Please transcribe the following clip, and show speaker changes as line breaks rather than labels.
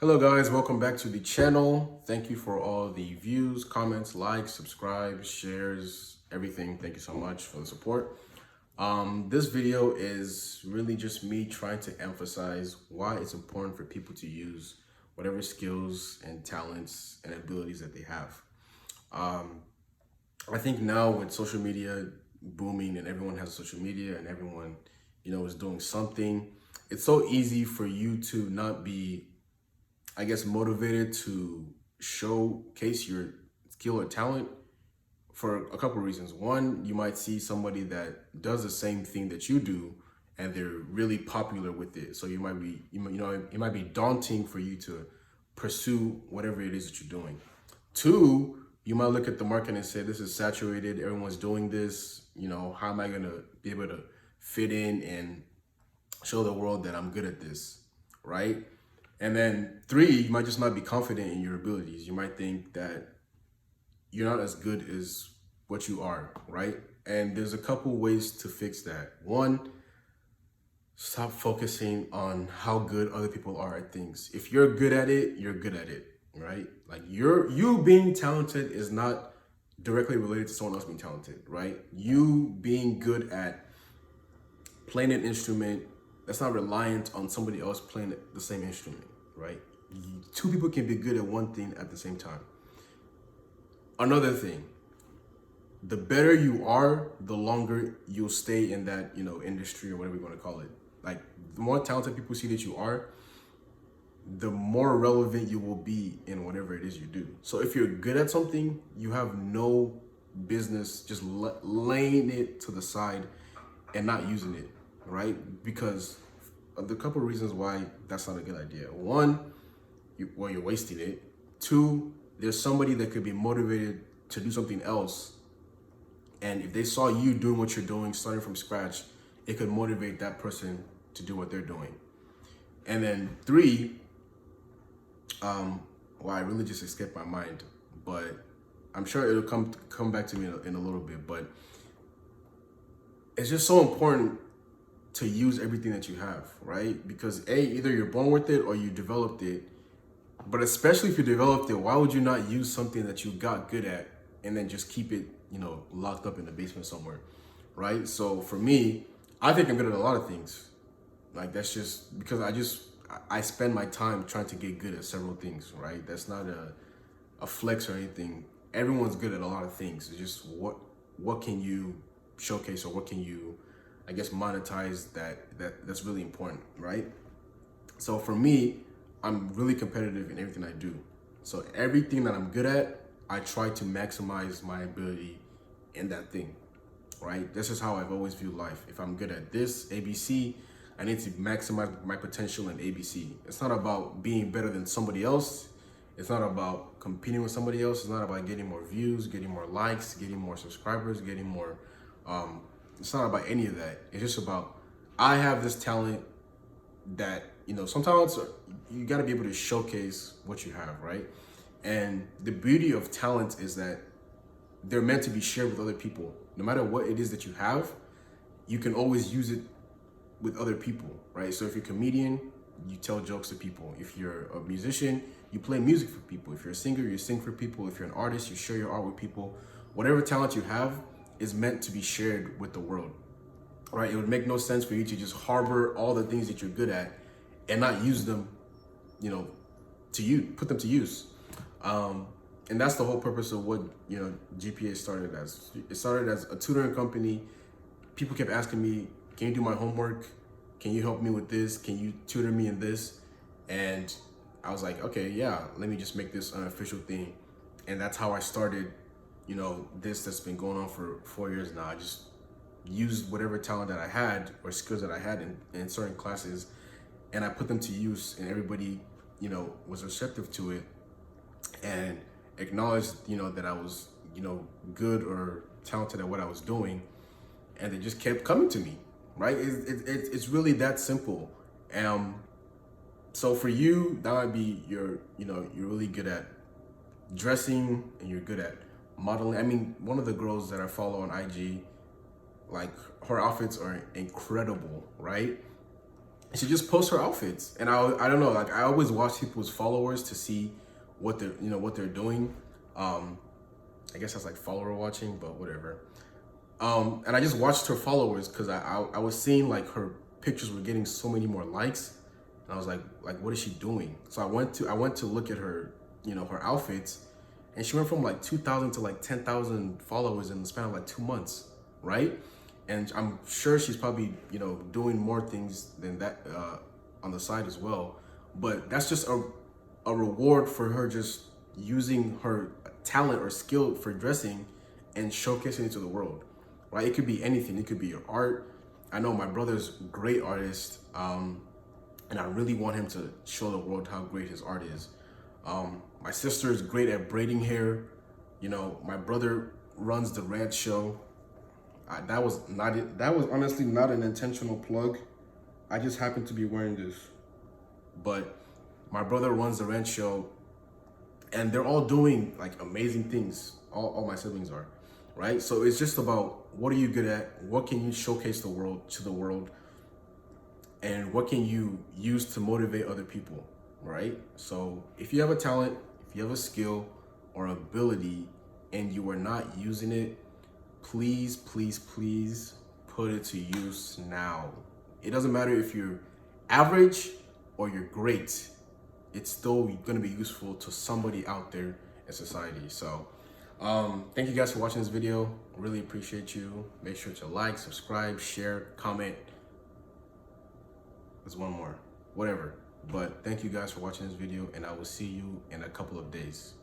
Hello guys, welcome back to the channel. Thank you for all the views, comments, likes, subscribe, shares, everything. Thank you so much for the support. This video is really just me trying to emphasize why it's important for people to use whatever skills and talents and abilities that they have. I think now with social media booming and everyone has social media and everyone, is doing something, it's so easy for you to not be motivated to showcase your skill or talent for a couple of reasons. One, you might see somebody that does the same thing that you do and they're really popular with it. So it might be daunting for you to pursue whatever it is that you're doing. Two, you might look at the market and say, this is saturated. Everyone's doing this. How am I going to be able to fit in and show the world that I'm good at this, right? And then three, you might just not be confident in your abilities. You might think that you're not as good as what you are, right? And there's a couple ways to fix that. One, stop focusing on how good other people are at things. If you're good at it, you're good at it, right? Like you being talented is not directly related to someone else being talented, right? You being good at playing an instrument, that's not reliant on somebody else playing the same instrument, right? Two people can be good at one thing at the same time. Another thing, the better you are, the longer you'll stay in that, industry or whatever you want to call it. Like the more talented people see that you are, the more relevant you will be in whatever it is you do. So if you're good at something, you have no business just laying it to the side and not using it, right? Because of the couple of reasons why that's not a good idea. One, you're wasting it. Two, there's somebody that could be motivated to do something else. And if they saw you doing what you're doing, starting from scratch, it could motivate that person to do what they're doing. And then three, I really just escaped my mind, but I'm sure it'll come back to me in a little bit. But it's just so important to use everything that you have, right? Because either you're born with it or you developed it. But especially if you developed it, why would you not use something that you got good at and then just keep it, locked up in the basement somewhere, right? So for me, I think I'm good at a lot of things. Like that's just because I spend my time trying to get good at several things, right? That's not a flex or anything. Everyone's good at a lot of things. It's just what can you showcase or what can you, monetize that's really important, right? So for me, I'm really competitive in everything I do. So everything that I'm good at, I try to maximize my ability in that thing, right? This is how I've always viewed life. If I'm good at this, ABC, I need to maximize my potential in ABC. It's not about being better than somebody else. It's not about competing with somebody else. It's not about getting more views, getting more likes, getting more subscribers, getting more, it's not about any of that. It's just about, I have this talent that, sometimes you got to be able to showcase what you have, right? And the beauty of talent is that they're meant to be shared with other people. No matter what it is that you have, you can always use it with other people, right? So if you're a comedian, you tell jokes to people. If you're a musician, you play music for people. If you're a singer, you sing for people. If you're an artist, you share your art with people. Whatever talent you have is meant to be shared with the world, right? It would make no sense for you to just harbor all the things that you're good at and not use them, put them to use. And that's the whole purpose of what, GPA started as. It started as a tutoring company. People kept asking me, can you do my homework? Can you help me with this? Can you tutor me in this? And I was like, okay, yeah, let me just make this an official thing. And that's how I started, this that's been going on for 4 years now. I just used whatever talent that I had or skills that I had in certain classes, and I put them to use, and everybody, was receptive to it and acknowledged, that I was, good or talented at what I was doing, and they just kept coming to me, right? It's really that simple. So for you, that might be you're really good at dressing and you're good at modeling. I mean, one of the girls that I follow on IG, like her outfits are incredible, right? she just posts her outfits. And I don't know, like I always watch people's followers to see what they're, what they're doing. I guess that's like follower watching, but whatever. And I just watched her followers because I was seeing like her pictures were getting so many more likes, and I was like what is she doing? So I went to look at her, her outfits, and she went from like 2,000 to like 10,000 followers in the span of like 2 months, right? And I'm sure she's probably doing more things than that on the side as well. But that's just a reward for her just using her talent or skill for dressing and showcasing it to the world, right? It could be anything. It could be your art. I know my brother's a great artist, and I really want him to show the world how great his art is. My sister is great at braiding hair. My brother runs the ranch show. That was not it. That was honestly not an intentional plug. I just happened to be wearing this. But my brother runs the ranch show, and they're all doing like amazing things. All my siblings are, right? So it's just about what are you good at? What can you showcase to the world? And what can you use to motivate other people, right? So if you have a talent, if you have a skill or ability and you are not using it, please, please, please put it to use now. It doesn't matter if you're average or you're great, it's still gonna be useful to somebody out there in society. So thank you guys for watching this video. Really appreciate you. Make sure to like, subscribe, share, comment. There's one more, whatever. But thank you guys for watching this video, and I will see you in a couple of days.